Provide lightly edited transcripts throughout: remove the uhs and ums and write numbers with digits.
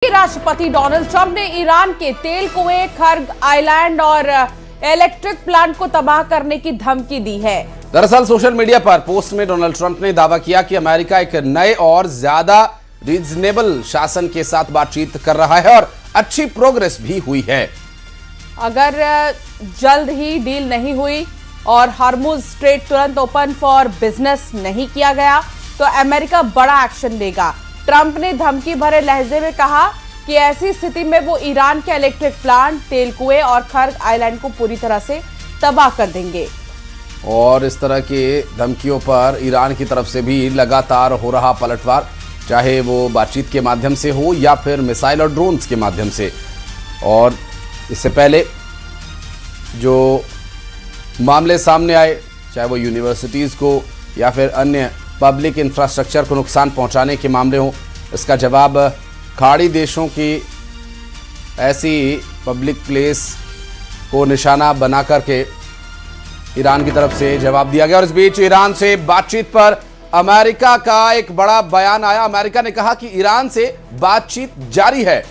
राष्ट्रपति Donald Trump ने Iran के तेल कुएं, खर्ग आइलैंड और इलेक्ट्रिक प्लांट को तबाह करने की धमकी दी है। दरअसल सोशल मीडिया पर पोस्ट में डोनाल्ड ट्रंप ने दावा किया कि अमेरिका एक नए और ज्यादा रीजनेबल शासन के साथ बातचीत कर रहा है और अच्छी प्रोग्रेस भी हुई है। अगर जल्द ही डील नहीं हुई और हार्मुज स्ट्रेट तुरंत ओपन फॉर बिजनेस नहीं किया गया तो अमेरिका बड़ा एक्शन लेगा। ट्रंप ने धमकी भरे लहजे में कहा कि ऐसी स्थिति में वो ईरान के इलेक्ट्रिक प्लांट, तेल कुएं और खर्ग आइलैंड को पूरी तरह से तबाह कर देंगे। और इस तरह के धमकियों पर ईरान की तरफ से भी लगातार हो रहा पलटवार, चाहे वो बातचीत के माध्यम से हो या फिर मिसाइल और ड्रोन्स के माध्यम से। और इससे पहले जो मामले सामने आए, चाहे वो यूनिवर्सिटीज़ को या फिर अन्य पब्लिक इंफ्रास्ट्रक्चर को नुकसान पहुंचाने के मामले हों, इसका जवाब खाड़ी देशों की ऐसी पब्लिक प्लेस को निशाना बना करके ईरान की तरफ से जवाब दिया गया। और इस बीच ईरान से बातचीत पर अमेरिका का एक बड़ा बयान आया। अमेरिका ने कहा कि ईरान से बातचीत जारी है।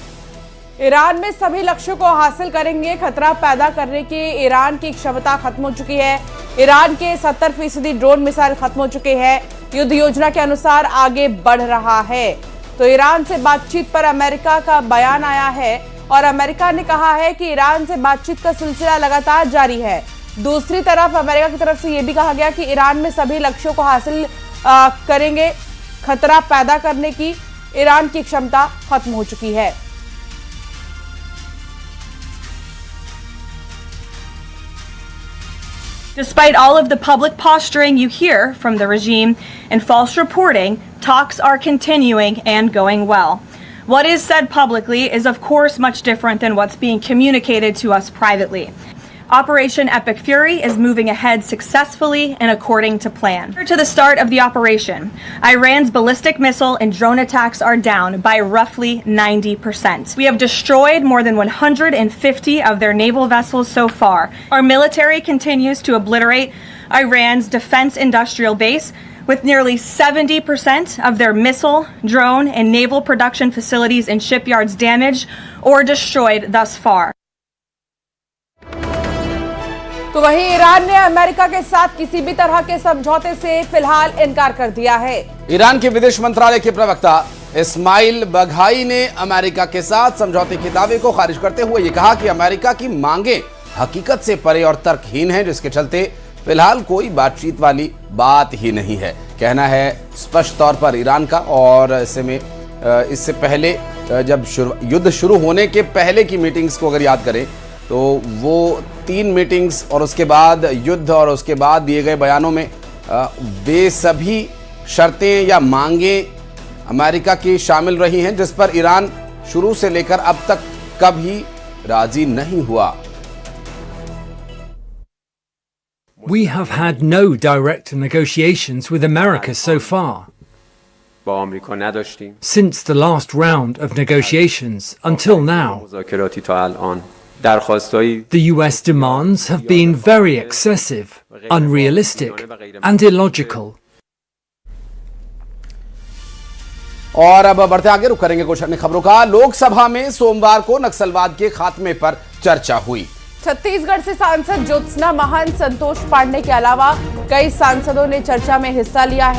ईरान में सभी लक्ष्यों को हासिल करेंगे। खतरा पैदा करने की ईरान की क्षमता खत्म हो चुकी है। ईरान के 70% ड्रोन मिसाइल खत्म हो चुके हैं। युद्ध योजना के अनुसार आगे बढ़ रहा है। तो ईरान से बातचीत पर अमेरिका का बयान आया है और अमेरिका ने कहा है कि ईरान से बातचीत का सिलसिला लगातार जारी है। दूसरी तरफ अमेरिका की तरफ से यह भी कहा गया कि ईरान में सभी लक्ष्यों को हासिल करेंगे। खतरा पैदा करने की ईरान की क्षमता खत्म हो चुकी है। Despite all of the public posturing you hear from the regime and false reporting, talks are continuing and going well. What is said publicly is of course much different than what's being communicated to us privately. Operation Epic Fury is moving ahead successfully and according to plan. To the start of the operation, Iran's ballistic missile and drone attacks are down by roughly 90%. We have destroyed more than 150 of their naval vessels so far. Our military continues to obliterate Iran's defense industrial base, with nearly 70% of their missile, drone, and naval production facilities and shipyards damaged or destroyed thus far. तो वहीं Iran ने America के साथ किसी भी तरह के समझौते से फिलहाल इनकार कर दिया है। ईरान के विदेश मंत्रालय के प्रवक्ता इस्माइल बघाई ने अमेरिका के साथ समझौते के दावे को खारिज करते हुए ये कहा कि अमेरिका की मांगे हकीकत से परे और तर्कहीन हैं, जिसके चलते फिलहाल कोई बातचीत वाली बात ही नहीं है। कहना है स्पष्ट तौर पर ईरान का। और ऐसे में इससे पहले जब युद्ध शुरू होने के पहले की मीटिंग्स को अगर याद करें तो वो 3 मीटिंग्स और उसके बाद युद्ध और उसके बाद दिए गए बयानों में वे सभी शर्तें या मांगें अमेरिका की शामिल रही हैं, जिस पर ईरान शुरू से लेकर अब तक कभी राजी नहीं हुआ। We have had no direct negotiations with America so far. Since the last round of negotiations until now, the US demands have been very excessive, unrealistic and illogical. और अब बढ़ते आगे, रुक करेंगे कुछ अन्य खबरों का। लोकसभा में सोमवार को नक्सलवाद के खात्मे पर चर्चा हुई। छत्तीसगढ़ से सांसद ज्योत्सना महंत, संतोष पांडे के अलावा कई सांसदों ने चर्चा में हिस्सा लिया है।